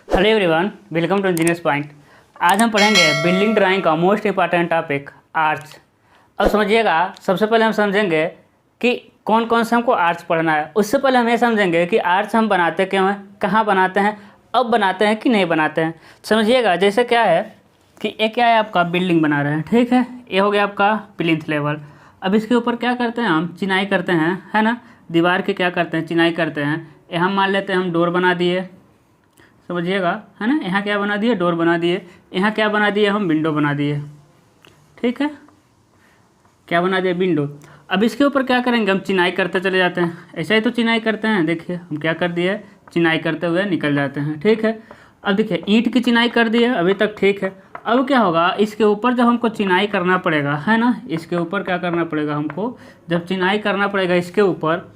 Hello everyone, welcome to engineers point. आज हम पढ़ेंगे बिल्डिंग ड्राइंग का मोस्ट इंपॉर्टेंट टॉपिक आर्च। अब समझिएगा, सबसे पहले हम समझेंगे कि कौन कौन से हमको आर्च पढ़ना है। उससे पहले हम ये समझेंगे कि आर्च हम बनाते क्यों हैं, कहाँ बनाते हैं, अब बनाते हैं कि नहीं बनाते हैं। समझिएगा, जैसे क्या है कि एक क्या है, आपका बिल्डिंग बना रहे हैं, ठीक है। ये हो गया आपका प्लिंथ लेवल। अब इसके ऊपर क्या करते हैं, हम चिनाई करते हैं, है ना। दीवार के क्या करते हैं, चिनाई करते हैं। ये हम मान लेते हैं हम डोर बना दिए, समझिएगा, है ना। यहाँ क्या बना दिए, डोर बना दिए। यहाँ क्या बना दिए, हम विंडो बना दिए, ठीक है। क्या बना दिए, विंडो। अब इसके ऊपर क्या करेंगे, हम चिनाई करते चले जाते हैं। ऐसा ही तो चिनाई करते हैं, देखिए हम क्या कर दिए, चिनाई करते हुए निकल जाते हैं, ठीक है। अब देखिए ईंट की चिनाई कर दी है, अभी तक ठीक है। अब क्या होगा, इसके ऊपर जब हमको चिनाई करना पड़ेगा, है ना, इसके ऊपर क्या करना पड़ेगा हमको, जब चिनाई करना पड़ेगा इसके ऊपर।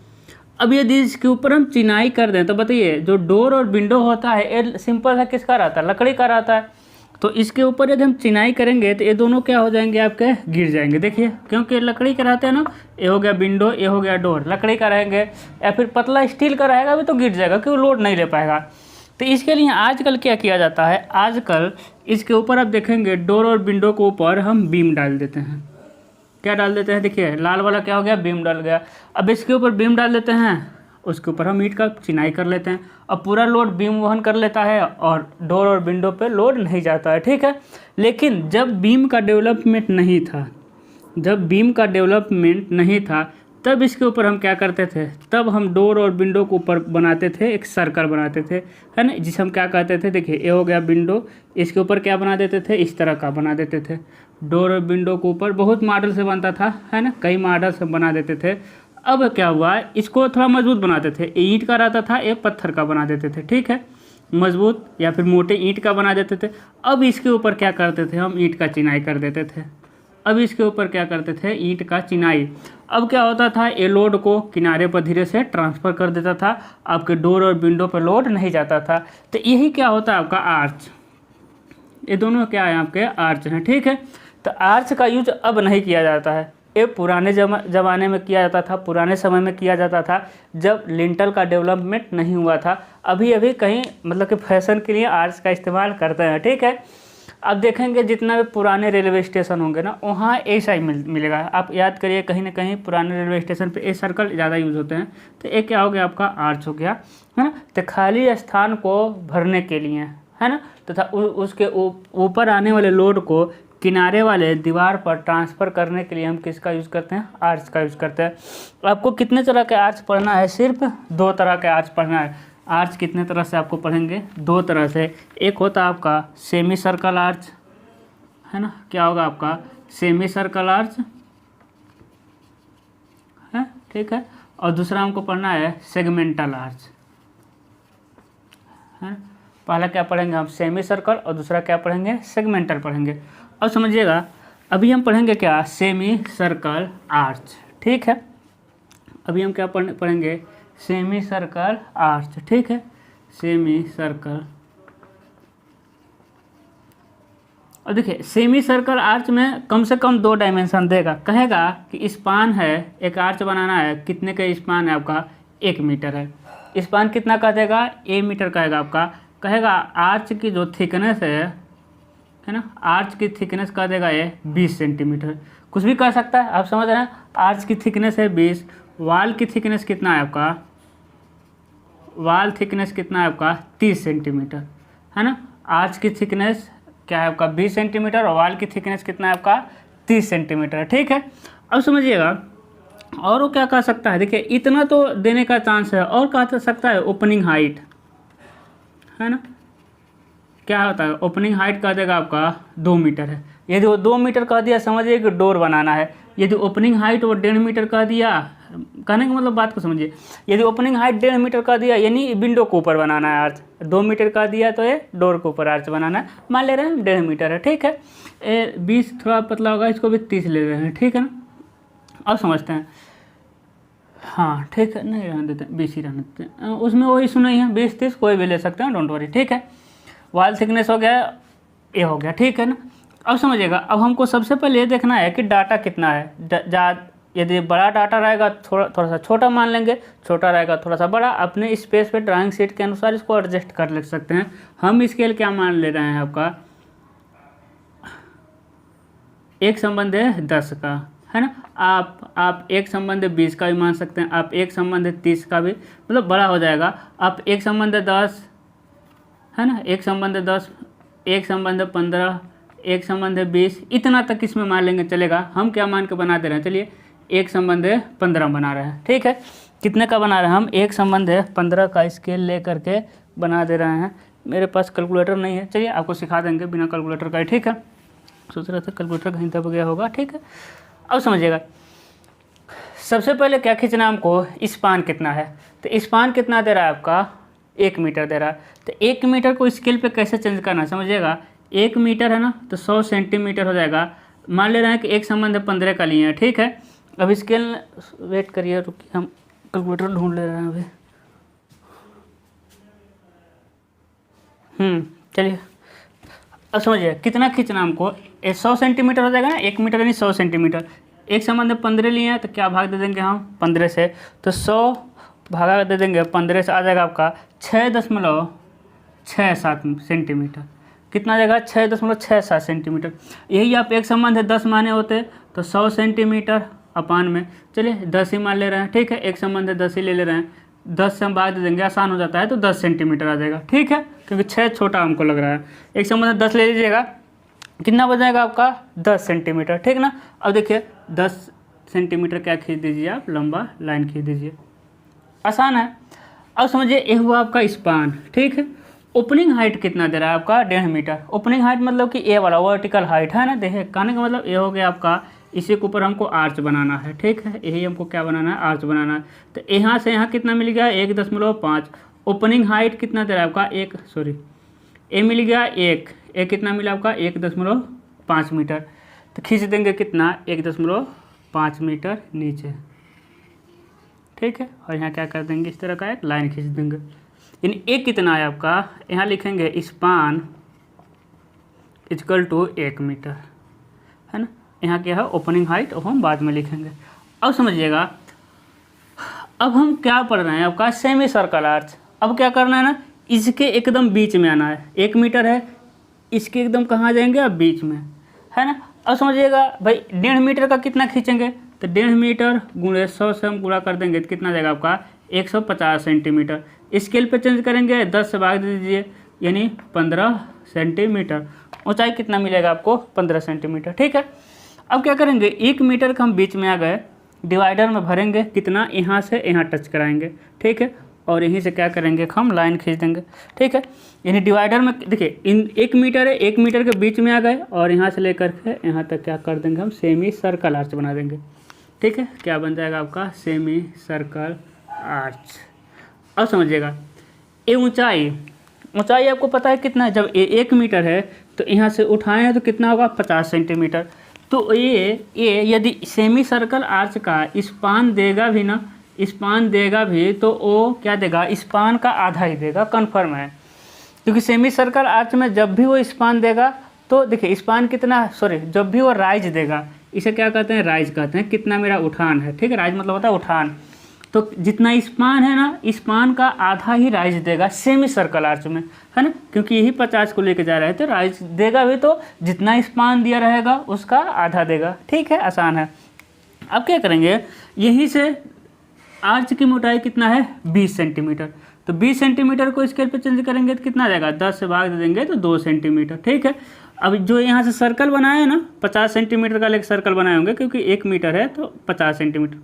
अब यदि इसके ऊपर हम चिनाई कर दें तो बताइए, जो डोर और विंडो होता है ये सिंपल है, किसका रहता है, लकड़ी का रहता है। तो इसके ऊपर यदि हम चिनाई करेंगे तो ये दोनों क्या हो जाएंगे, आपके गिर जाएंगे। देखिए, क्योंकि लकड़ी के रहते हैं ना, ये हो गया विंडो, ये हो गया डोर, लकड़ी का रहेंगे। या फिर पतला स्टील का रहेगा भी तो गिर जाएगा, क्योंकि लोड नहीं ले पाएगा। तो इसके लिए आजकल क्या किया जाता है, आजकल इसके ऊपर आप देखेंगे डोर और विंडो के ऊपर हम बीम डाल देते हैं। क्या डाल देते हैं, देखिए लाल वाला क्या हो गया, बीम डाल गया। अब इसके ऊपर बीम डाल देते हैं, उसके ऊपर हम ईंट का चिनाई कर लेते हैं। अब पूरा लोड बीम वहन कर लेता है और डोर और विंडो पे लोड नहीं जाता है, ठीक है। लेकिन जब बीम का डेवलपमेंट नहीं था, जब बीम का डेवलपमेंट नहीं था तब इसके ऊपर हम क्या करते थे, तब हम डोर और विंडो के ऊपर बनाते थे, एक सर्कल बनाते थे, है ना, जिसे हम क्या कहते थे, देखिए ये हो गया विंडो, इसके ऊपर क्या बना देते थे, इस तरह का बना देते थे। डोर और विंडो के ऊपर बहुत मॉडल से बनता था, है ना, कई मॉडल से बना देते थे। अब क्या हुआ, इसको थोड़ा मजबूत बनाते थे, ईंट का रहता था, एक पत्थर का बना देते थे, ठीक है, मजबूत या फिर मोटे ईंट का बना देते थे। अब इसके ऊपर क्या करते थे, हम ईंट का चिनाई कर देते थे। अब इसके ऊपर क्या करते थे, ईंट का चिनाई। अब क्या होता था, ये लोड को किनारे पर धीरे से ट्रांसफ़र कर देता था, आपके डोर और विंडो पर लोड नहीं जाता था। तो यही क्या होता है, आपका आर्च। ये दोनों क्या है, आपके आर्च हैं, ठीक है। तो आर्च का यूज अब नहीं किया जाता है, ये पुराने ज़माने में किया जाता था, पुराने समय में किया जाता था, जब लिंटल का डेवलपमेंट नहीं हुआ था। अभी अभी कहीं मतलब कि फैशन के लिए आर्च का इस्तेमाल करते हैं, ठीक है। अब देखेंगे जितना भी पुराने रेलवे स्टेशन होंगे ना, वहाँ ऐसा ही मिलेगा। आप याद करिए, कहीं ना कहीं पुराने रेलवे स्टेशन पे ये सर्कल ज़्यादा यूज़ होते हैं। तो एक क्या हो गया, आपका आर्च हो गया, है ना। तो खाली स्थान को भरने के लिए, है ना, तथा उसके ऊपर आने वाले लोड को किनारे वाले दीवार पर ट्रांसफ़र करने के लिए हम किसका यूज़ करते हैं, आर्च का यूज़ करते हैं। आपको कितने तरह के आर्च पढ़ना है, सिर्फ 2 तरह के आर्च पढ़ना है। आर्च कितने तरह से आपको पढ़ेंगे, 2 तरह से। एक होता है आपका सेमी सर्कल आर्च, है ना, क्या होगा आपका सेमी सर्कल आर्च, है, ठीक है। और दूसरा हमको पढ़ना है सेगमेंटल आर्च, है। पहला क्या पढ़ेंगे हम, सेमी सर्कल, और दूसरा क्या पढ़ेंगे, सेगमेंटल पढ़ेंगे। अब समझिएगा, अभी हम पढ़ेंगे क्या, सेमी सर्कल आर्च, ठीक है। अभी हम क्या पढ़ेंगे, सेमी सर्कल आर्च, ठीक है, सेमी सर्कल। और देखिए सेमी सर्कल आर्च में कम से कम 2 डायमेंशन देगा, कहेगा कि स्पान है, एक आर्च बनाना है, कितने का स्पान है आपका, 1 मीटर है। स्पान कितना का देगा, A मीटर कहेगा आपका। कहेगा आर्च की जो थिकनेस है ना, आर्च की थिकनेस का देगा ये 20 सेंटीमीटर। कुछ भी कर सकता है, आप समझ रहे हैं। आर्च की थिकनेस है 20, वाल की थिकनेस कितना है आपका, वाल थिकनेस कितना है आपका, 30 सेंटीमीटर, है ना। आर्च की थिकनेस क्या है आपका, 20 सेंटीमीटर, और वाल की थिकनेस कितना है आपका, 30 सेंटीमीटर, ठीक है। अब समझिएगा, और वो क्या कह सकता है, देखिए इतना तो देने का चांस है, और कह सकता है ओपनिंग हाइट, है ना। क्या होता है, ओपनिंग हाइट कह देगा आपका 2 मीटर है। यदि वो 2 मीटर कह दिया, समझिए कि डोर बनाना है। यदि ओपनिंग हाइट वो 1.5 मीटर कह दिया, कहने का मतलब बात को समझिए, यदि ओपनिंग हाइट 1.5 मीटर कह दिया, यानी विंडो के ऊपर बनाना है आर्च। 2 मीटर कह दिया तो ये डोर के ऊपर आर्च बनाना है। मान ले रहे हैं 1.5 मीटर है, ठीक है। 20 थोड़ा पतला होगा, इसको भी 30 ले रहे हैं, ठीक है ना। अब समझते हैं, हाँ ठीक है, नहीं रहने देते, 20 ही रहने देते हैं, उसमें वही इशू नहीं है, 20-30 कोई भी ले सकते हैं, डोंट वरी, ठीक है। वाल थिकनेस हो गया, ये हो गया, ठीक है ना। अब समझिएगा, अब हमको सबसे पहले ये देखना है कि डाटा कितना है, यदि बड़ा डाटा रहेगा थोड़ा सा छोटा मान लेंगे, छोटा रहेगा थोड़ा सा बड़ा, अपने स्पेस पे ड्राइंग शीट के अनुसार इसको एडजस्ट कर ले सकते हैं। हम स्केल क्या मान ले रहे हैं आपका, एक संबंध है 10 का, है ना। आप एक संबंध है 20 का भी मान सकते हैं, आप एक संबंध है 30 का भी, मतलब बड़ा हो जाएगा। आप एक संबंध है 10, है ना, एक संबंध है 10, एक संबंध है 15, एक संबंध है 20, इतना तक इसमें मान लेंगे चलेगा। हम क्या मान के बना दे रहे हैं, चलिए एक संबंध है 15 बना रहे हैं, ठीक है। कितने का बना रहे हैं हम, एक संबंध है 15 का स्केल ले करके बना दे रहे हैं। मेरे पास कैलकुलेटर नहीं है, चलिए आपको सिखा देंगे बिना कैलकुलेटर का ही, ठीक है। सोच रहा था कैलकुलेटर कहीं दब गया होगा, ठीक है। अब समझिएगा, सबसे पहले क्या खींचना हमको, स्पान कितना है। तो स्पान कितना दे रहा है आपका, 1 मीटर दे रहा है। तो 1 मीटर को स्केल पे कैसे चेंज करना है समझिएगा। 1 मीटर है ना, तो 100 सेंटीमीटर हो जाएगा। मान ले रहे हैं कि एक संबंध 15 का लिए हैं, ठीक है। अब स्केल, वेट करिए, रुकिए, हम कैलकुलेटर ढूंढ ले रहे हैं अभी। चलिए अब समझिए कितना खींचना हमको, 100 सेंटीमीटर हो जाएगा ना, 1 मीटर यानी 100 सेंटीमीटर। एक संबंध 15 लिए हैं, तो क्या भाग दे देंगे हम 15 से, तो 100 भागा दे देंगे 15 से, आ जाएगा आपका 6.67 सेंटीमीटर। कितना आ जाएगा, 6.67 सेंटीमीटर। यही आप एक संबंध है 10 माने होते तो 100 सेंटीमीटर अपान में, चलिए 10 ही मान ले रहे हैं, ठीक है। एक संबंध है 10 ही ले रहे हैं, 10 से हम भाग दे देंगे, आसान हो जाता है, तो 10 सेंटीमीटर आ जाएगा, ठीक है, क्योंकि 6 छोटा हमको लग रहा है। एक संबंध 10 ले लीजिएगा, कितना बच जाएगा आपका, 10 सेंटीमीटर, ठीक ना। अब देखिए 10 सेंटीमीटर क्या खींच दीजिए आप, लंबा लाइन खींच दीजिए, आसान है। अब समझिए ये हुआ आपका स्पान, ठीक है। ओपनिंग हाइट कितना दे रहा है आपका, 1.5 मीटर। ओपनिंग हाइट मतलब कि ए वाला वर्टिकल हाइट है ना, देखिए कहने का मतलब ये हो गया आपका, इसी के ऊपर हमको आर्च बनाना है, ठीक है। यही हमको क्या बनाना है, आर्च बनाना है। तो यहाँ से यहाँ कितना मिल गया, 1.5। ओपनिंग हाइट कितना दे रहा है आपका, ए मिल गया 1, कितना मिला आपका, 1.5 मीटर। तो खींच देंगे कितना, 1.5 मीटर नीचे, ठीक है। और यहाँ क्या कर देंगे, इस तरह का एक लाइन खींच देंगे। यानी ए कितना है आपका, यहाँ लिखेंगे स्पान इक्वल टू 1 मीटर, है ना। यहाँ क्या है ओपनिंग हाइट, और हम बाद में लिखेंगे। अब समझिएगा, अब हम क्या पढ़ रहे हैं आपका, सेमी सर्कल आर्च। अब क्या करना है ना, इसके एकदम बीच में आना है। 1 मीटर है, इसके एकदम कहाँ जाएंगे, अब बीच में, है ना। अब समझिएगा भाई 1.5 मीटर का कितना खींचेंगे, तो 1.5 मीटर गुणे 100 से हम गुणा कर देंगे, तो कितना जाएगा आपका, 150 सेंटीमीटर। स्केल पे चेंज करेंगे, 10 से भाग दे दीजिए, यानी 15 सेंटीमीटर। ऊंचाई कितना मिलेगा आपको, 15 सेंटीमीटर, ठीक है। अब क्या करेंगे, 1 मीटर का हम बीच में आ गए, डिवाइडर में भरेंगे, कितना, यहाँ से यहाँ टच कराएंगे, ठीक है। और यहीं से क्या करेंगे, हम लाइन खींच देंगे, ठीक है। यानी डिवाइडर में देखिए, इन 1 मीटर है, 1 मीटर के बीच में आ गए, और यहाँ से लेकर के यहाँ तक क्या कर देंगे, हम सेमी सर्कल आर्च बना देंगे, ठीक है। क्या बन जाएगा आपका, सेमी सर्कल आर्च। अब समझिएगा, ये ऊंचाई आपको पता है कितना है, जब ये 1 मीटर है तो यहाँ से उठाए हैं तो कितना होगा, 50 सेंटीमीटर। तो ये यदि सेमी सर्कल आर्च का स्पान देगा भी ना, स्पान देगा भी, तो वो क्या देगा, स्पान का आधा ही देगा, कन्फर्म है। क्योंकि सेमी सर्कल आर्च में जब भी वो स्पान देगा, तो देखिए स्पान कितना, जब भी वो राइज देगा, इसे क्या कहते हैं, राइज कहते हैं, कितना मेरा उठान है, ठीक है। राइज मतलब होता है उठान, तो जितना स्पान है ना, स्पान का आधा ही राइज देगा सेमी सर्कल आर्च में, है ना। क्योंकि यही 50 को लेके जा रहे हैं, तो राइज देगा भी, तो जितना स्पान दिया रहेगा उसका आधा देगा, ठीक है, आसान है। अब क्या करेंगे, यहीं से आर्च की मोटाई कितना है, 20 सेंटीमीटर। तो 20 सेंटीमीटर को स्केल पे चेंज करेंगे तो कितना आ जाएगा, 10 से भाग दे देंगे तो 2 सेंटीमीटर, ठीक है। अब जो यहाँ से सर्कल बनाए हैं ना, 50 सेंटीमीटर का लेकर सर्कल बनाए होंगे, क्योंकि 1 मीटर है तो 50 सेंटीमीटर।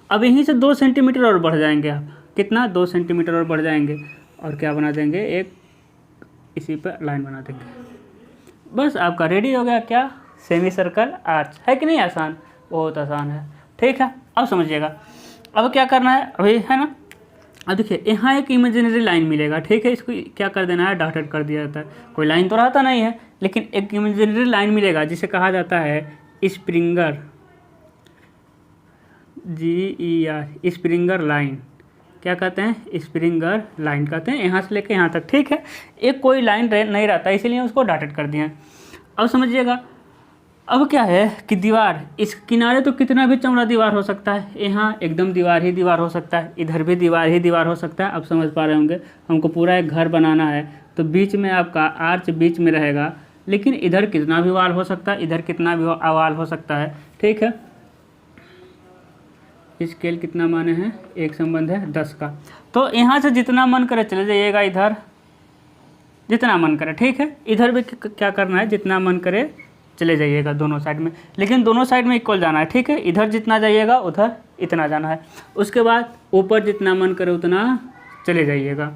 अब यहीं से 2 सेंटीमीटर और बढ़ जाएंगे आप, कितना, 2 सेंटीमीटर और बढ़ जाएंगे, और क्या बना देंगे, एक इसी पर लाइन बना देंगे। बस आपका रेडी हो गया क्या, सेमी सर्कल आर्च। है कि नहीं आसान, बहुत आसान है, ठीक है। अब समझिएगा, अब क्या करना है अभी, है ना। अब देखिए यहाँ एक इमेजिनरी लाइन मिलेगा, ठीक है। इसको क्या कर देना है, डॉटेड कर दिया जाता है। कोई लाइन तो रहता नहीं है, लेकिन एक इमेजिनरी लाइन मिलेगा जिसे कहा जाता है स्प्रिंगर, GER, स्प्रिंगर लाइन। क्या कहते हैं, स्प्रिंगर लाइन कहते हैं, यहाँ से लेकर यहाँ तक, ठीक है। एक कोई लाइन नहीं रहता, इसीलिए उसको डॉटेड कर दिया। अब समझिएगा, अब क्या है कि दीवार, इस किनारे तो कितना भी चौड़ा दीवार हो सकता है, यहाँ एकदम दीवार ही दीवार हो सकता है, इधर भी दीवार ही दीवार हो सकता है। आप समझ पा रहे होंगे, हमको पूरा एक घर बनाना है तो बीच में आपका आर्च बीच में रहेगा, लेकिन इधर कितना भी वाल हो सकता है, इधर कितना भी वाल हो सकता है। ठीक है, स्केल कितना माने हैं, एक संबंध है 10 का। तो यहाँ से जितना मन करे चले जाइएगा, इधर जितना मन करे। ठीक है, इधर भी क्या करना है, जितना मन करे चले जाइएगा दोनों साइड में, लेकिन दोनों साइड में इक्वल जाना है। ठीक है, इधर जितना जाइएगा उधर इतना जाना है। उसके बाद ऊपर जितना मन करे उतना चले जाइएगा,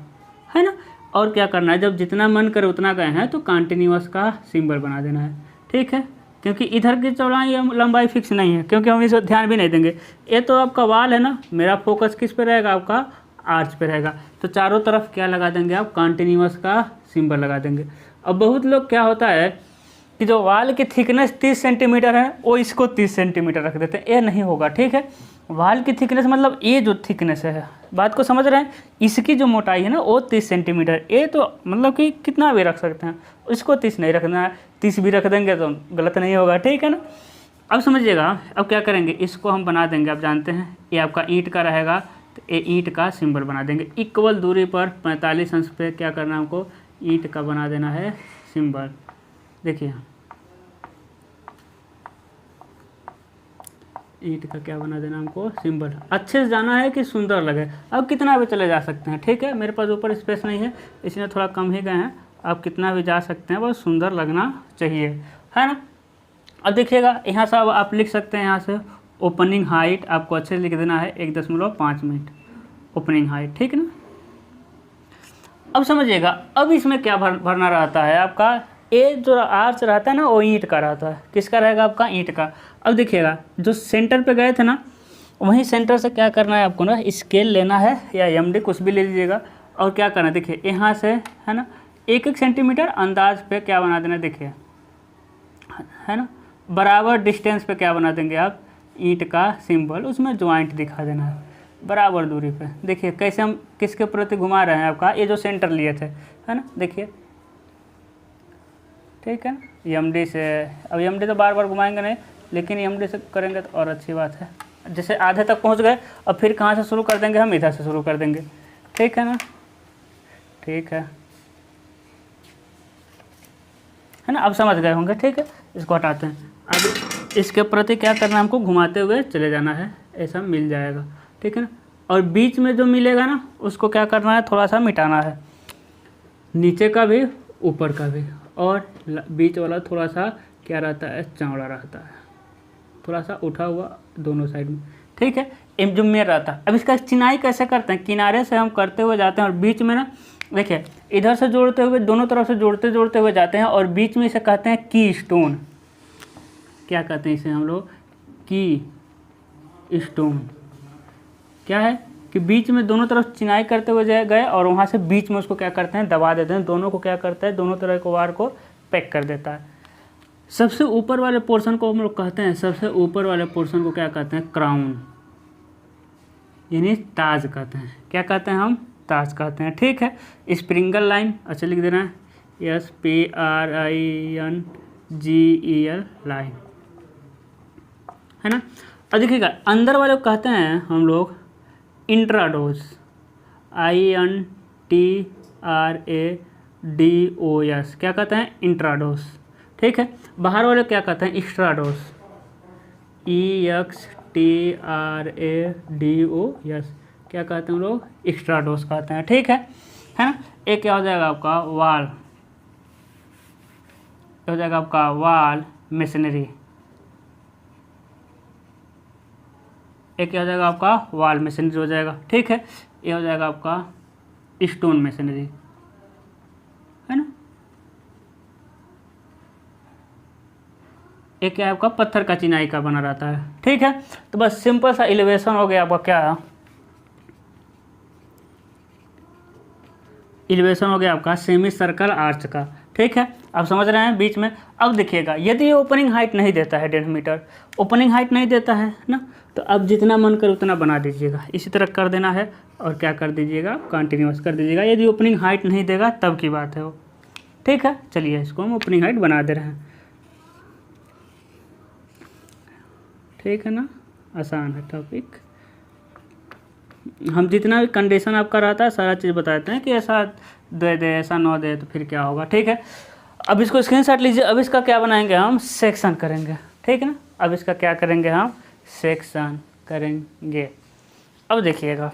है ना। और क्या करना है, जब जितना मन करे उतना गए हैं तो कंटिन्यूअस का सिंबल बना देना है। ठीक है, क्योंकि इधर की चौड़ाई या लंबाई फिक्स नहीं है, क्योंकि हम इस पर ध्यान भी नहीं देंगे। ये तो आपका वाल है ना, मेरा फोकस किस पे रहेगा, आपका आर्च पे रहेगा। तो चारों तरफ क्या लगा देंगे आप, कंटिन्यूअस का सिंबल लगा देंगे। अब बहुत लोग क्या होता है कि जो वाल की थिकनेस 30 सेंटीमीटर है वो इसको 30 सेंटीमीटर रख देते हैं, ये नहीं होगा। ठीक है, वाल की थिकनेस मतलब ये जो थिकनेस है, बात को समझ रहे हैं, इसकी जो मोटाई है ना वो 30 सेंटीमीटर, ये तो मतलब कि कितना भी रख सकते हैं, इसको 30 नहीं रखना है। 30 भी रख देंगे तो गलत नहीं होगा। ठीक है ना, अब समझिएगा। अब क्या करेंगे, इसको हम बना देंगे, आप जानते हैं ये आपका ईंट का रहेगा, तो ये ईंट का सिंबल बना देंगे। इक्वल दूरी पर 45 अंश पे क्या करना है, हमको ईंट का बना देना है सिंबल। देखिए ईंट का क्या बना देना हमको, सिंबल। अच्छे से जाना है कि सुंदर लगे। अब कितना भी चले जा सकते हैं। ठीक है, मेरे पास ऊपर स्पेस नहीं है इसलिए थोड़ा कम ही गए हैं, आप कितना भी जा सकते हैं, बस सुंदर लगना चाहिए, है ना। अब देखिएगा यहाँ से अब आप लिख सकते हैं, यहाँ से ओपनिंग हाइट आपको अच्छे से लिख देना है 1.5 मीटर ओपनिंग हाइट। ठीक है ना। अब समझिएगा, अब इसमें क्या भरना रहता है आपका, ये जो आर्च रहता है ना वो ईंट का रहता है। किसका रहेगा, आपका ईंट का। अब देखिएगा जो सेंटर पे गए थे ना, वहीं सेंटर से क्या करना है आपको ना, स्केल लेना है या एमडी कुछ भी ले लीजिएगा, और क्या करना है देखिए यहाँ से, है ना, 1-1 सेंटीमीटर अंदाज पे क्या बना देना, देखिए, है ना, बराबर डिस्टेंस पे क्या बना देंगे आप, ईंट का सिंबल, उसमें ज्वाइंट दिखा देना है बराबर दूरी पे। देखिए कैसे हम किसके प्रति घुमा रहे हैं, आपका ये जो सेंटर लिए थे, है ना, देखिए। ठीक है, एमडी से, अब एमडी तो बार बार घुमाएंगे नहीं, लेकिन एमडी से करेंगे तो और अच्छी बात है। जैसे आधे तक पहुंच गए, अब फिर कहाँ से शुरू कर देंगे, हम इधर से शुरू कर देंगे। ठीक है ना, ठीक है ना, अब समझ गए होंगे। ठीक है, इसको हटाते हैं। अब इसके प्रति क्या करना है, हमको घुमाते हुए चले जाना है, ऐसा मिल जाएगा। ठीक है ना, और बीच में जो मिलेगा ना उसको क्या करना है, थोड़ा सा मिटाना है, नीचे का भी ऊपर का भी, और बीच वाला थोड़ा सा क्या रहता है, चौड़ा रहता है, थोड़ा सा उठा हुआ दोनों साइड में। ठीक है, जुम्मेर रहता है। अब इसका चिनाई कैसे करते हैं, किनारे से हम करते हुए जाते हैं और बीच में ना देखिए इधर से जोड़ते हुए, दोनों तरफ से जोड़ते जोड़ते हुए जाते हैं, और बीच में इसे कहते हैं की स्टोन। क्या कहते हैं इसे हम लोग, की स्टोन। क्या है कि बीच में दोनों तरफ चिनाई करते हुए गए और वहाँ से बीच में उसको क्या करते हैं, दबा देते हैं, दोनों को क्या करता है, दोनों तरह के वार को पैक कर देता है। सबसे ऊपर वाले पोर्शन को हम लोग कहते हैं, सबसे ऊपर वाले पोर्शन को क्या कहते हैं, क्राउन, यानी ताज कहते हैं। क्या कहते हैं हम, ताज कहते हैं। ठीक है, स्प्रिंगल लाइन अच्छा लिख देना है, SPRINGEL लाइन, है ना। अब देखिएगा अंदर वाले को कहते हैं हम लोग इंट्राडोज, INTRADOS, क्या कहते हैं, इंट्राडोज। ठीक है, बाहर वाले क्या कहते हैं, एक्स्ट्राडोज, EXTRADOS, क्या कहते हैं हम लोग, एक्स्ट्राडोज कहते हैं। ठीक है ना। एक क्या हो जाएगा आपका वाल, हो जाएगा आपका वाल मशीनरी, एक क्या हो जाएगा आपका वाल मशीनरी हो जाएगा। ठीक है, ये हो जाएगा आपका स्टोन मशीनरी, है ना। एक क्या है आपका पत्थर का चिनाई का बना रहता है। ठीक है, तो बस सिंपल सा एलिवेशन हो गया आपका, क्या एलिवेशन हो गया आपका सेमी सर्कल आर्च का। ठीक है, आप समझ रहे हैं बीच में। अब देखिएगा यदि ये ओपनिंग हाइट नहीं देता है 1.5 मीटर, ओपनिंग हाइट नहीं देता है ना, तो अब जितना मन कर उतना बना दीजिएगा, इसी तरह कर देना है, और क्या कर दीजिएगा, कंटिन्यूअस कर दीजिएगा। यदि ओपनिंग हाइट नहीं देगा तब की बात है वो। ठीक है, चलिए इसको हम ओपनिंग हाइट बना दे रहे हैं। ठीक है ना, आसान है टॉपिक। हम जितना भी कंडीशन आपका रहता है सारा चीज़ बताते हैं कि ऐसा दे दे ऐसा ना दे तो फिर क्या होगा, ठीक है। अब इसको स्क्रीनशॉट लीजिए। अब इसका क्या बनाएंगे हम, सेक्शन करेंगे, ठीक है ना। अब इसका क्या करेंगे हम, सेक्शन करेंगे। अब देखिएगा,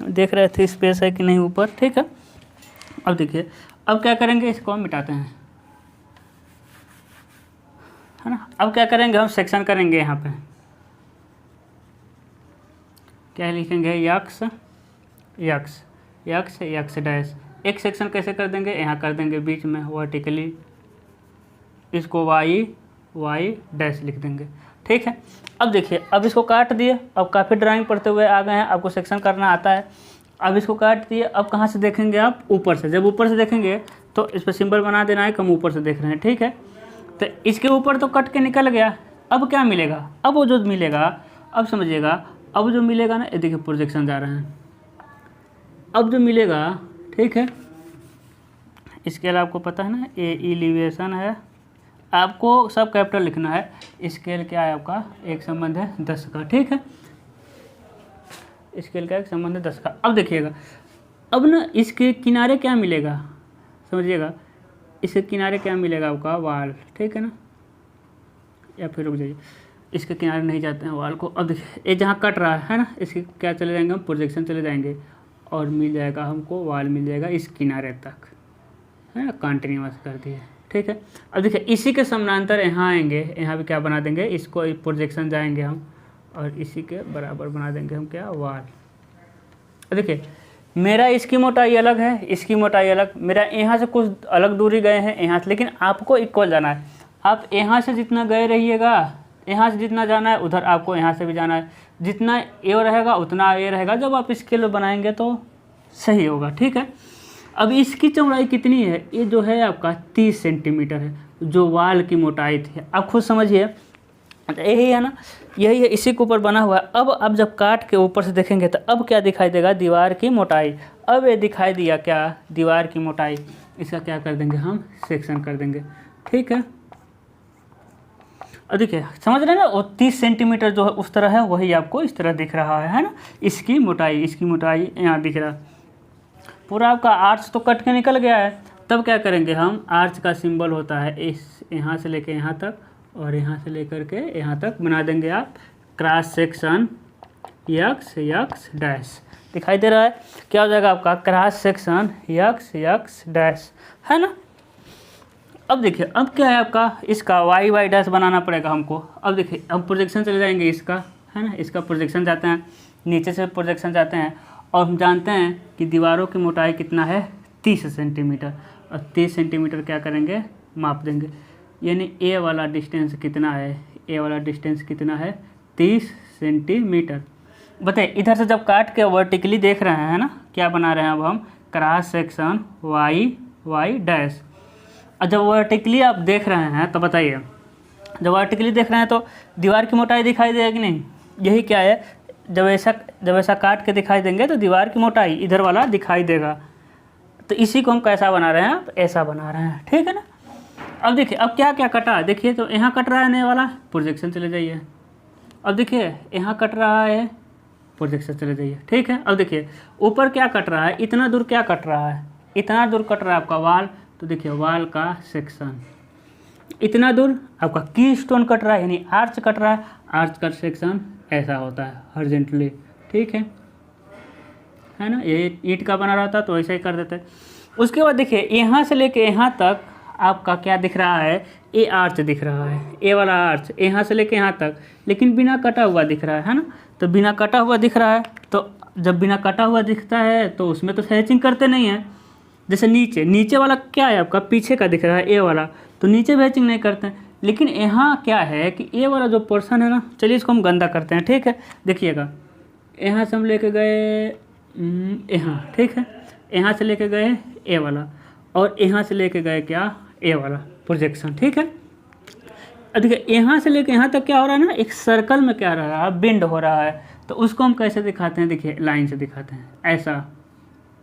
देख रहे थे स्पेस है कि नहीं ऊपर, ठीक है। अब देखिए, अब क्या करेंगे, इसको हम मिटाते हैं, है ना। अब क्या करेंगे, हम सेक्शन करेंगे। यहाँ पे क्या लिखेंगे, x x x x dash. एक सेक्शन कैसे कर देंगे, यहाँ कर देंगे बीच में वर्टिकली, इसको वाई वाई डैश लिख देंगे, ठीक है। अब देखिए, अब इसको काट दिए। अब काफ़ी ड्राइंग पढ़ते हुए आ गए हैं, आपको सेक्शन करना आता है। अब इसको काट दिए। अब कहाँ से देखेंगे आप, ऊपर से। जब ऊपर से देखेंगे तो इस पर सिंबल बना देना है कि हम ऊपर से देख रहे हैं, ठीक है। तो इसके ऊपर तो कट के निकल गया। अब क्या मिलेगा, अब वो जो मिलेगा, अब समझिएगा, अब जो मिलेगा ना, ये देखिए प्रोजेक्शन जा रहे हैं। अब जो मिलेगा, ठीक है, स्केल आपको पता है ना, ए एलिवेशन है, आपको सब कैपिटल लिखना है। स्केल क्या है आपका, एक संबंध है 10 का, ठीक है। स्केल का एक संबंध है 10 का। अब देखिएगा, अब ना इसके किनारे क्या मिलेगा, समझिएगा, इसके किनारे क्या मिलेगा आपका, वाल, ठीक है ना। या फिर रुक जाइए, इसके किनारे नहीं जाते हैं वाल को। अब देखिए, ये जहाँ कट रहा है ना, इसके क्या चले जाएंगे हम, प्रोजेक्शन चले जाएंगे और मिल जाएगा हमको, वाल मिल जाएगा इस किनारे तक, है ना। कंटिन्यूअस कर दिए, ठीक है। अब देखिए, इसी के समानांतर यहाँ आएंगे, यहाँ भी क्या बना देंगे, इसको प्रोजेक्शन जाएंगे हम और इसी के बराबर बना देंगे हम क्या, वाल। अब देखिए, मेरा इसकी मोटाई अलग है, इसकी मोटाई अलग, मेरा यहाँ से कुछ अलग दूरी गए हैं यहाँ से, लेकिन आपको इक्वल जाना है। आप यहाँ से जितना गए रहिएगा, यहाँ से जितना जाना है उधर आपको यहाँ से भी जाना है। जितना ए रहेगा उतना ए रहेगा। जब आप स्केल बनाएंगे तो सही होगा, ठीक है। अब इसकी चौड़ाई कितनी है, ये जो है आपका 30 सेंटीमीटर है, जो वाल की मोटाई थी। आप खुद समझिए, यही है ना, यही है, इसी के ऊपर बना हुआ है। अब आप जब काट के ऊपर से देखेंगे तो अब क्या दिखाई देगा, दीवार की मोटाई। अब ये दिखाई दिया क्या, दीवार की मोटाई। इसका क्या कर देंगे हम, सेक्शन कर देंगे, ठीक है। अब देखिए, समझ रहे हैं ना, वो 30 सेंटीमीटर जो है उस तरह है, वही आपको इस तरह दिख रहा है ना। इसकी मोटाई यहाँ दिख रहा है। पूरा आपका आर्च तो कट के निकल गया है। तब क्या करेंगे हम, आर्च का सिंबल होता है इस, यहाँ से लेके यहाँ तक और यहाँ से लेकर के यहाँ तक बना देंगे आप cross section x x dash. दिखाई दे रहा है, क्या हो जाएगा आपका, cross section x x dash, है ना। अब देखिए, अब क्या है आपका, इसका वाई वाई डैश बनाना पड़ेगा हमको। अब देखिए, हम प्रोजेक्शन चले जाएंगे इसका, है ना, इसका प्रोजेक्शन जाते हैं, नीचे से प्रोजेक्शन जाते हैं और हम जानते हैं कि दीवारों की मोटाई कितना है, 30 सेंटीमीटर। और 30 सेंटीमीटर क्या करेंगे, माप देंगे, यानी ए वाला डिस्टेंस कितना है, ए वाला डिस्टेंस कितना है, 30 सेंटीमीटर। बताइए, इधर से जब काट के वर्टिकली देख रहे हैं ना, क्या बना रहे हैं अब हम, cross section Y Y dash. और जब वर्टिकली आप देख रहे हैं तो बताइए, जब वर्टिकली देख रहे हैं तो दीवार की मोटाई दिखाई देगी नहीं, यही क्या है, जब ऐसा काट के दिखाई देंगे तो दीवार की मोटाई इधर वाला दिखाई देगा। तो इसी को हम कैसा बना रहे हैं, आप ऐसा बना रहे हैं, ठीक है ना। अब देखिए, अब क्या क्या कटा, देखिए तो यहाँ कट रहा है नए वाला, प्रोजेक्शन चले जाइए। अब देखिए, यहाँ कट रहा है, प्रोजेक्शन चले जाइए, ठीक है। अब देखिए, ऊपर क्या कट रहा है, इतना दूर क्या कट रहा है, इतना दूर कट रहा है आपका वाल। तो देखिए, वाल का सेक्शन इतना दूर आपका की स्टोन कट रहा है, यानी आर्च कट रहा है, आर्च का सेक्शन ऐसा होता है हॉरिजॉन्टली, ठीक है ना। ये ईंट का बना रहता तो ऐसा ही कर देते। उसके बाद देखिए, यहाँ से लेके यहाँ तक आपका क्या दिख रहा है, ए आर्च दिख रहा है, ए वाला आर्च यहाँ से लेके यहाँ तक, लेकिन बिना कटा हुआ दिख रहा है ना। तो बिना कटा हुआ दिख रहा है, तो जब बिना कटा हुआ दिखता है तो उसमें तो हैचिंग करते नहीं है। जैसे नीचे वाला क्या है आपका, पीछे का दिख रहा है ए वाला, तो नीचे भी हैचिंग नहीं करते हैं। लेकिन यहाँ क्या है कि ए वाला जो पोर्शन है ना, चलिए इसको हम गंदा करते हैं, ठीक है। देखिएगा, यहाँ से हम लेके गए यहाँ, ठीक है, यहाँ से लेके गए ए वाला और यहाँ से लेके गए क्या, ए वाला प्रोजेक्शन, ठीक है। देखिए, यहाँ से लेके यहाँ तक क्या हो रहा है ना, एक सर्कल में क्या रहा है, बेंड हो रहा है। तो उसको हम कैसे दिखाते हैं, देखिए लाइन से दिखाते हैं, ऐसा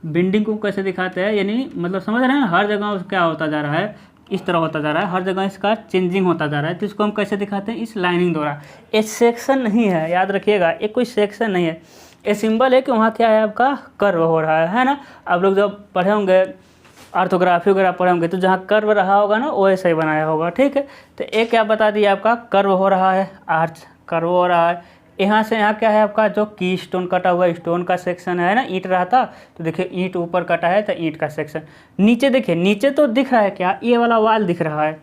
बेंडिंग को कैसे दिखाते हैं, यानी मतलब समझ रहे हैं, हर जगह क्या होता जा रहा है, इस तरह होता जा रहा है, हर जगह इसका चेंजिंग होता जा रहा है। तो इसको हम कैसे दिखाते हैं, इस लाइनिंग द्वारा। ये सेक्शन नहीं है, याद रखिएगा, ये कोई सेक्शन नहीं है, ये सिंबल है कि वहाँ क्या है आपका कर्व हो रहा है ना। आप लोग जब पढ़े होंगे ऑर्थोग्राफी वगैरह पढ़े होंगे तो जहाँ कर्व रहा होगा ना वो ऐसा ही बनाया होगा, ठीक है। तो ये क्या बता दिया आपका कर्व हो रहा है, आर्च कर्व हो रहा है। यहाँ से यहाँ क्या है आपका जो की स्टोन कटा हुआ स्टोन का सेक्शन है ना, ईंट रहा था तो देखिए ईंट ऊपर कटा है तो ईंट का सेक्शन। नीचे देखिए, नीचे तो दिख रहा है क्या, ये वाला वाल दिख रहा है,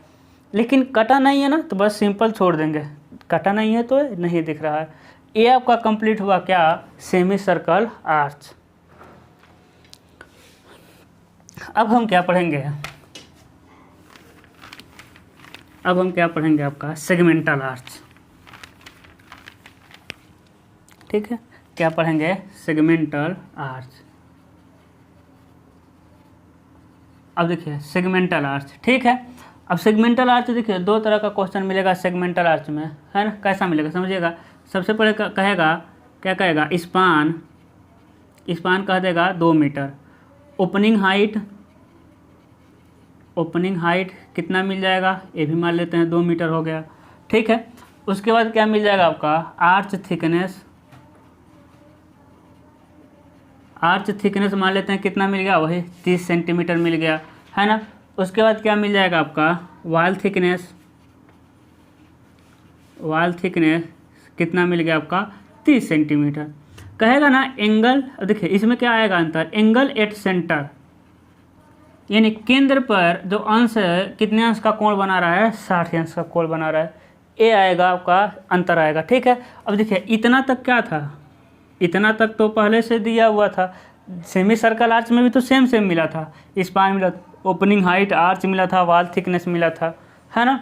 लेकिन कटा नहीं है ना, तो बस सिंपल छोड़ देंगे, कटा नहीं है तो नहीं दिख रहा है। ये आपका कंप्लीट हुआ क्या, सेमी सर्कल आर्च। अब हम क्या पढ़ेंगे, अब हम क्या पढ़ेंगे आपका सेगमेंटल आर्च, ठीक है। क्या पढ़ेंगे, सेगमेंटल आर्च। अब देखिए सेगमेंटल आर्च, ठीक है। अब सेगमेंटल आर्च देखिए दो तरह का क्वेश्चन मिलेगा सेगमेंटल आर्च में, है ना। कैसा मिलेगा समझिएगा, सबसे पहले कहेगा, क्या कहेगा, स्पान, स्पान कह देगा 2 metre. Opening height, opening height कितना मिल जाएगा, ये भी मान लेते हैं 2 मीटर हो गया, ठीक है। उसके बाद क्या मिल जाएगा आपका आर्च थिकनेस, आर्च थिकनेस मान लेते हैं कितना मिल गया, वही 30 सेंटीमीटर मिल गया, है ना। उसके बाद क्या मिल जाएगा आपका वॉल थिकनेस, वॉल थिकनेस कितना मिल गया आपका 30 सेंटीमीटर। कहेगा ना एंगल, देखिए इसमें क्या आएगा अंतर, एंगल एट सेंटर, यानी केंद्र पर जो अंश है कितने अंश का कोण बना रहा है, 60 अंश का कोण बना रहा है, ये आएगा आपका अंतर आएगा, ठीक है। अब देखिए इतना तक क्या था, इतना तक तो पहले से दिया हुआ था, सेमी सर्कल आर्च में भी तो सेम सेम मिला था, स्पान मिला, ओपनिंग हाइट आर्च मिला था, वॉल थिकनेस मिला था, है ना।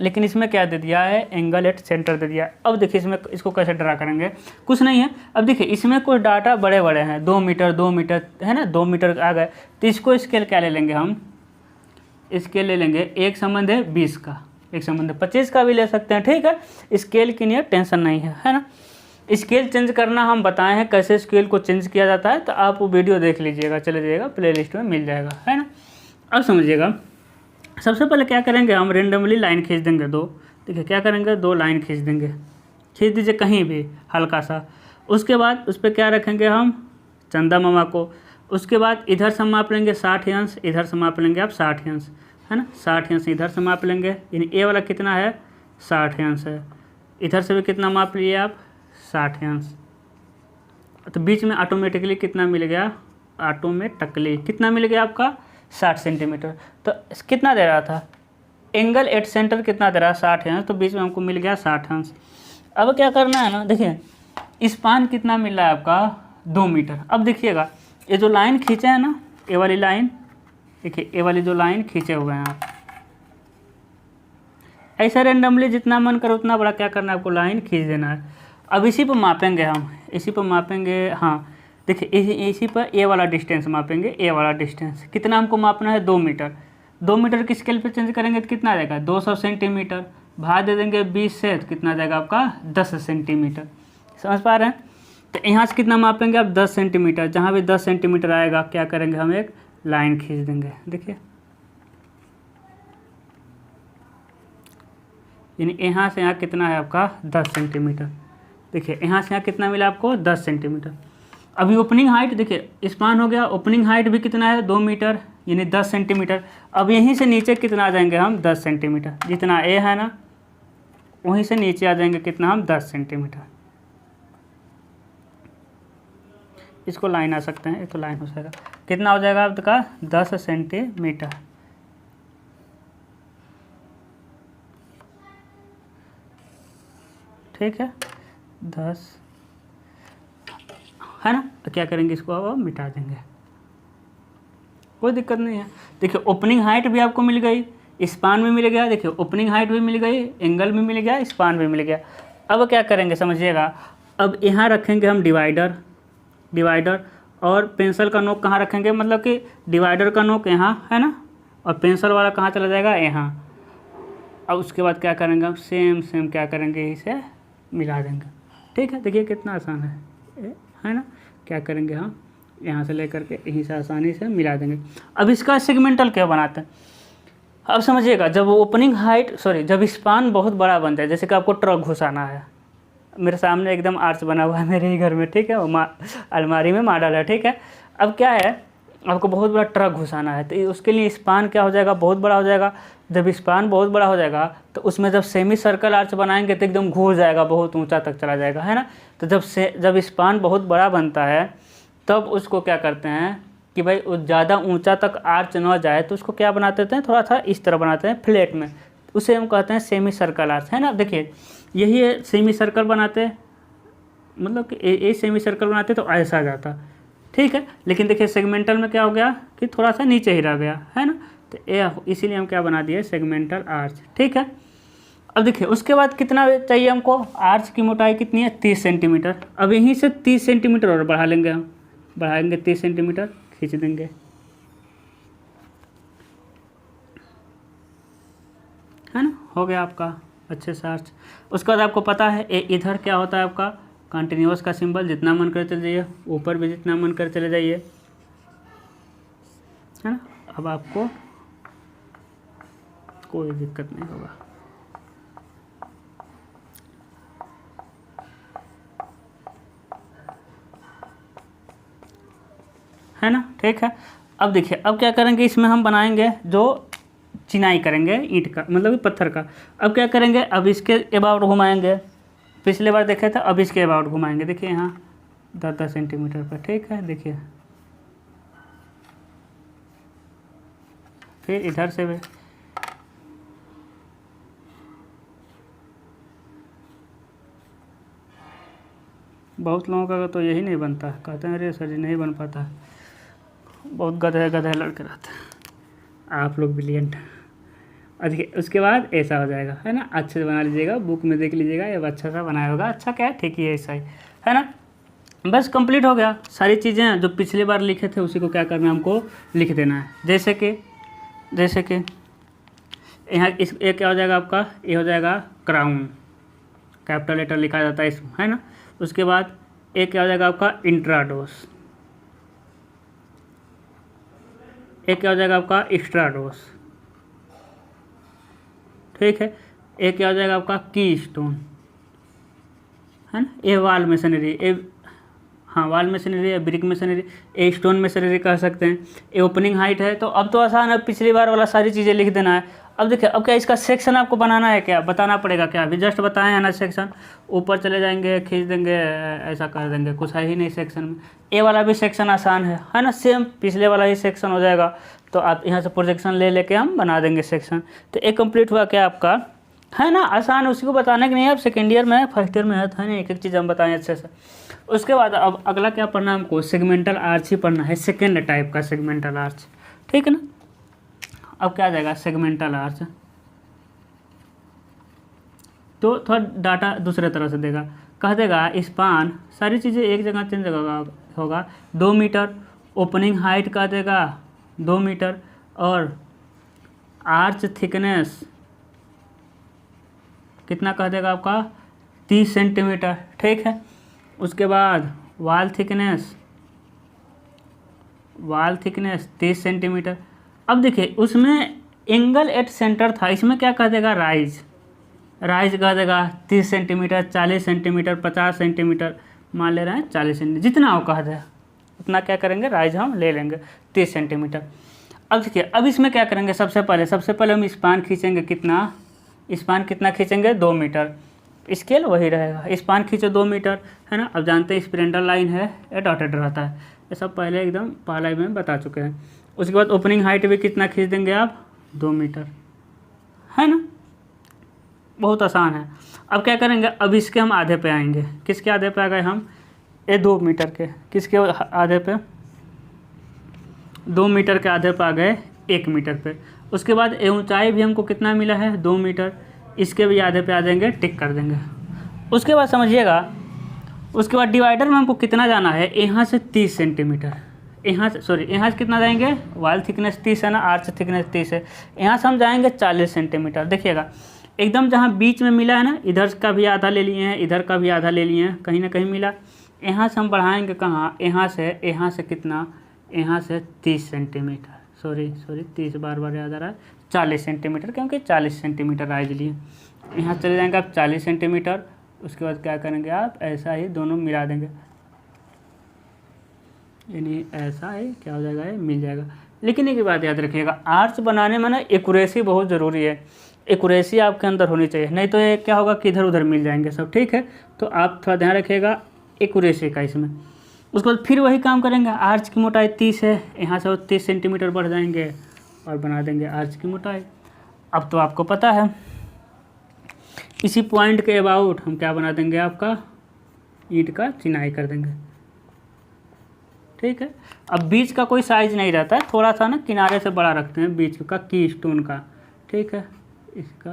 लेकिन इसमें क्या दे दिया है, एंगल एट सेंटर दे दिया है। अब देखिए इसमें इसको कैसे ड्रा करेंगे, कुछ नहीं है। अब देखिए इसमें कुछ डाटा बड़े बड़े हैं, 2 मीटर 2 मीटर है ना, 2 मीटर आ गए, तो इसको स्केल क्या ले लेंगे हम, स्केल ले लेंगे, एक संबंध है 20 का, एक संबंध है 25 का भी ले सकते हैं, ठीक है। स्केल की नहीं टेंशन नहीं है ना। स्केल चेंज करना हम बताए हैं कैसे स्केल को चेंज किया जाता है, तो आप वो वीडियो देख लीजिएगा, चले जाइएगा प्लेलिस्ट में मिल जाएगा, है ना। अब समझिएगा, सबसे पहले क्या करेंगे हम रेंडमली लाइन खींच देंगे 2, ठीक है। क्या करेंगे 2 लाइन खींच देंगे, खींच दीजिए कहीं भी हल्का सा। उसके बाद उस पर क्या रखेंगे हम, चंदा मामा को। उसके बाद इधर से माप लेंगे 60 अंश, इधर से माप लेंगे आप 60 अंश, है ना। 60 अंश इधर से माप लेंगे, यानी ए वाला कितना है 60 अंश है, इधर से भी कितना माप लिए आप 60 अंश, तो बीच में ऑटोमेटिकली कितना मिल गया, ऑटोमेटिकली कितना मिल गया आपका 60 सेंटीमीटर। तो कितना दे रहा था, एंगल एट सेंटर कितना दे रहा है 60 अंश, तो बीच में हमको मिल गया 60 अंश। अब क्या करना है ना, देखिए स्पान कितना मिल रहा है आपका 2 मीटर। अब देखिएगा ये जो लाइन खींचे है ना, ये वाली लाइन, देखिए ये वाली जो लाइन खींचे हुए हैं आप, ऐसा रेंडमली जितना मन करे उतना बड़ा क्या करना है आपको लाइन खींच देना है। अब इसी पर मापेंगे हम, इसी पर मापेंगे, हाँ देखिए इसी पर ए वाला डिस्टेंस मापेंगे, ए वाला डिस्टेंस कितना हमको मापना है 2 मीटर। 2 मीटर की स्केल पे चेंज करेंगे तो कितना आ जाएगा 200 सेंटीमीटर, भाग दे देंगे 20 से तो कितना आ जाएगा आपका 10 सेंटीमीटर। समझ पा रहे हैं। तो यहाँ से कितना मापेंगे आप 10 सेंटीमीटर, जहाँ भी 10 सेंटीमीटर आएगा क्या करेंगे हम एक लाइन खींच देंगे, देखिए यानी यहाँ से यहाँ कितना है आपका 10 सेंटीमीटर। देखिए यहाँ से यहाँ कितना मिला आपको 10 सेंटीमीटर। अभी ओपनिंग हाइट देखिए स्पान हो गया, ओपनिंग हाइट भी कितना है 2 मीटर यानी 10 सेंटीमीटर। अब यहीं से नीचे कितना आ जाएंगे हम 10 सेंटीमीटर, जितना ए है ना वहीं से नीचे आ जाएंगे कितना हम 10 सेंटीमीटर। इसको लाइन आ सकते हैं, ये तो लाइन हो जाएगा, कितना हो जाएगा आपका 10 सेंटीमीटर। ठीक है 10 है ना। तो क्या करेंगे इसको अब मिटा देंगे, कोई दिक्कत नहीं है। देखिए ओपनिंग हाइट भी आपको मिल गई, स्पान भी मिल गया, देखिए ओपनिंग हाइट भी मिल गई, एंगल भी मिल गया, स्पान भी मिल गया। अब क्या करेंगे समझिएगा, अब यहाँ रखेंगे हम डिवाइडर और पेंसिल का नोक कहाँ रखेंगे, मतलब कि डिवाइडर का नोक यहाँ है ना, और पेंसिल वाला कहाँ चला जाएगा यहाँ। अब उसके बाद क्या करेंगे हम सेम क्या करेंगे इसे मिला देंगे। ठीक है देखिए कितना आसान है ना। क्या करेंगे हम यहाँ से लेकर के यहीं से आसानी से मिला देंगे। अब इसका सेगमेंटल क्या बनाते हैं, अब समझिएगा, जब ओपनिंग हाइट जब स्पान बहुत बड़ा बन जाए, जैसे कि आपको ट्रक घुसाना है, मेरे सामने एकदम आर्च बना हुआ है मेरे ही घर में, ठीक है, वो अलमारी में मॉडल है, ठीक है। अब क्या है, आपको बहुत बड़ा ट्रक घुसाना है, तो उसके लिए स्पान क्या हो जाएगा, बहुत बड़ा हो जाएगा। जब स्पान बहुत बड़ा हो जाएगा तो उसमें जब सेमी सर्कल आर्च बनाएंगे तो एकदम घुस जाएगा, बहुत ऊंचा तक चला जाएगा, है ना। तो जब स्पान बहुत बड़ा बनता है तब उसको क्या करते हैं कि भाई ज़्यादा ऊंचा तक आर्च न जाए, तो उसको क्या बनाते हैं, थोड़ा सा इस तरह बनाते हैं फ्लैट में, उसे हम कहते हैं सेमी सर्कल आर्च, है ना। देखिए यही है, सेमी सर्कल बनाते हैं, मतलब कि ये सेमी सर्कल बनाते तो ऐसा जाता, ठीक है। लेकिन देखिए सेगमेंटल में क्या हो गया कि थोड़ा सा नीचे ही रह गया, है ना। तो ये इसीलिए हम क्या बना दिए, सेगमेंटल आर्च, ठीक है। अब देखिए उसके बाद कितना चाहिए हमको, आर्च की मोटाई कितनी है, 30 सेंटीमीटर। अब यहीं से 30 सेंटीमीटर और बढ़ा लेंगे, हम बढ़ाएंगे 30 सेंटीमीटर, खींच देंगे, है ना, हो गया आपका अच्छे से आर्च। उसके बाद आपको पता है इधर क्या होता है आपका कंटिन्यूअस का सिंबल, जितना मन कर चले जाइए, ऊपर भी जितना मन कर चले जाइए, है ना। अब आपको कोई दिक्कत नहीं होगा, है ना, ठीक है। अब देखिए अब क्या करेंगे, इसमें हम बनाएंगे जो चिनाई करेंगे ईंट का, मतलब कि पत्थर का। अब क्या करेंगे, अब इसके अबाउट घुमाएंगे, पिछले बार देखे थे, अब इसके अबाउट घुमाएंगे। देखिए यहाँ 10-10 सेंटीमीटर पर, ठीक है। देखिए फिर इधर से भी बहुत लोगों का तो यही नहीं बनता, कहते हैं अरे सर जी नहीं बन पाता, बहुत गधे लड़के रहते हैं। आप लोग ब्रिलियंट। और देखिए उसके बाद ऐसा हो जाएगा, है ना, अच्छे से बना लीजिएगा, बुक में देख लीजिएगा, ये अच्छा सा बनाया होगा, अच्छा क्या है, ठीक ही है, ऐसा ही, है ना। बस कंप्लीट हो गया, सारी चीज़ें जो पिछली बार लिखे थे उसी को क्या करना है, हमको लिख देना है। जैसे कि यहाँ ये क्या हो जाएगा आपका, ये हो जाएगा क्राउन, कैपिटल लेटर लिखा जाता है इसमें, है ना। उसके बाद एक क्या हो जाएगा आपका इंट्राडोस, एक क्या हो जाएगा आपका एक्स्ट्राडोस, ठीक है। एक क्या हो जाएगा आपका की स्टोन, है ना। ये वाल मशीनरी, ये हाँ वाल मशीनरी है, ब्रिक मशीनरी, ये स्टोन मशीनरी कह सकते हैं। ये ओपनिंग हाइट है, तो अब तो आसान है, पिछली बार वाला सारी चीज़ें लिख देना है। अब देखिए अब क्या इसका सेक्शन आपको बनाना है, क्या बताना पड़ेगा, क्या अभी जस्ट बताए हैं ना सेक्शन, ऊपर चले जाएंगे खींच देंगे, ऐसा कर देंगे, कुछ है ही नहीं सेक्शन में। ये वाला भी सेक्शन आसान है ना, सेम पिछले वाला ही सेक्शन हो जाएगा। तो आप यहाँ से प्रोजेक्शन ले लेके हम बना देंगे सेक्शन। तो एक कंप्लीट हुआ क्या आपका, है ना, आसान है, उसी को बताने के नहीं, आप सेकेंड ईयर में फर्स्ट ईयर में है ना, एक एक चीज़ हम बताएं अच्छे से। उसके बाद अब अगला क्या पढ़ना है हमको, सेगमेंटल आर्च ही पढ़ना है, सेकेंड टाइप का सेगमेंटल आर्च, ठीक है ना। अब क्या आ जाएगा सेगमेंटल आर्च, तो थोड़ा डाटा दूसरे तरह से देगा, कह देगा स्पान, सारी चीज़ें एक जगह चेंज होगा 2 मीटर, ओपनिंग हाइट कह देगा 2 मीटर, और आर्च थिकनेस कितना कह देगा आपका 30 सेंटीमीटर, ठीक है। उसके बाद वाल थिकनेस 30 सेंटीमीटर। अब देखिए उसमें एंगल एट सेंटर था, इसमें क्या कह देगा राइज कह देगा 30 सेंटीमीटर, 40 सेंटीमीटर, 50 सेंटीमीटर, मान ले रहे हैं 40 सेंटीमीटर, जितना वो कह दे उतना क्या करेंगे राइज हम ले लेंगे 30 सेंटीमीटर। अब देखिए अब इसमें क्या करेंगे, सबसे पहले हम स्पान खींचेंगे, कितना खींचेंगे 2 मीटर, स्केल वही रहेगा, स्पान खींचो 2 मीटर, है ना। अब जानते हैं स्पिंडल लाइन है या डॉटेड रहता है, ये सब पहले एकदम पहला में बता चुके हैं। उसके बाद ओपनिंग हाइट भी कितना खींच देंगे आप 2 मीटर, है ना, बहुत आसान है। अब क्या करेंगे, अब इसके हम आधे पे आएंगे, किसके आधे पे आ गए हम, ये 2 मीटर के, किसके आधे पे 2 मीटर के आधे पे आ गए 1 मीटर पे। उसके बाद ऊंचाई भी हमको कितना मिला है 2 मीटर, इसके भी आधे पे आ जाएंगे, टिक कर देंगे। उसके बाद समझिएगा, उसके बाद डिवाइडर में हमको कितना जाना है, यहाँ से 30 सेंटीमीटर, यहाँ से कितना जाएंगे, वाल थिकनेस 30 है ना, आर्च थिकनेस 30 है, यहाँ से हम जाएंगे 40 सेंटीमीटर। देखिएगा एकदम जहाँ बीच में मिला है ना, इधर का भी आधा ले लिए हैं, इधर का भी आधा ले लिए हैं, कहीं ना कहीं मिला। यहाँ से हम बढ़ाएंगे कहाँ, यहाँ से कितना, यहाँ से 30 सेंटीमीटर, सॉरी 30 बार याद आ रहा है, 40 सेंटीमीटर, क्योंकि 40 सेंटीमीटर राइज लिए। यहाँ चले जाएंगे आप 40 सेंटीमीटर। उसके बाद क्या करेंगे आप, ऐसा ही दोनों मिला देंगे, यानी ऐसा ही क्या हो जाएगा, ये मिल जाएगा। लेकिन एक बात याद रखिएगा, आर्च बनाने में ना एक्यूरेसी बहुत ज़रूरी है। एक्यूरेसी आपके अंदर होनी चाहिए, नहीं तो ये क्या होगा कि इधर उधर मिल जाएंगे सब। ठीक है, तो आप थोड़ा ध्यान रखिएगा एक्यूरेसी का इसमें। उसके बाद फिर वही काम करेंगे, आर्च की मोटाई 30 है, यहाँ से 30 सेंटीमीटर बढ़ जाएंगे और बना देंगे आर्च की मोटाई। अब तो आपको पता है, इसी पॉइंट के अबाउट हम क्या बना देंगे, आपका ईंट का चिनाई कर देंगे। ठीक है, अब बीच का कोई साइज नहीं रहता है, थोड़ा सा ना किनारे से बड़ा रखते हैं बीच का की स्टोन का। ठीक है, इसका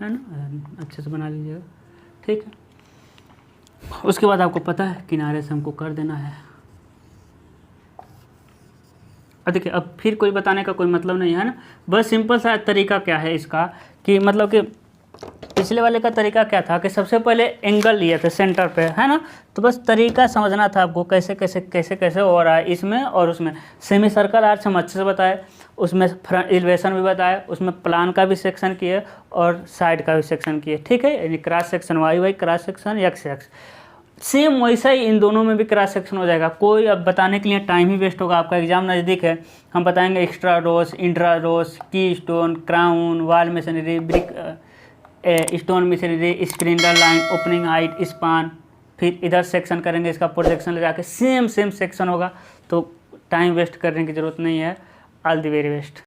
है ना, अच्छे से बना लीजिएगा। ठीक है, उसके बाद आपको पता है किनारे से हमको कर देना है। अब देखिए, अब फिर कोई बताने का कोई मतलब नहीं है ना, बस सिंपल सा तरीका क्या है इसका, कि मतलब कि पिछले वाले का तरीका क्या था कि सबसे पहले एंगल लिए थे सेंटर पे, है ना। तो बस तरीका समझना था आपको, कैसे कैसे कैसे कैसे हो रहा है इसमें और उसमें। सेमी सर्कल आर्च हम अच्छे से बताए, उसमें फ्रंट एलिवेशन भी बताया, उसमें प्लान का भी सेक्शन किए और साइड का भी सेक्शन किए। ठीक है, यानी cross section Y cross section X X, same वैसा ही इन दोनों में भी क्रॉस सेक्शन हो जाएगा। कोई अब बताने के लिए टाइम ही वेस्ट होगा, आपका एग्जाम नज़दीक है। हम बताएंगे एक्स्ट्रा रोस, intrados, keystone, crown, wall machinery, brick stone machinery, spandrel line, opening height, span, फिर इधर सेक्शन करेंगे, इसका प्रोजेक्शन ले जाके सेम सेक्शन होगा। तो टाइम वेस्ट करने की ज़रूरत नहीं है। All the very best.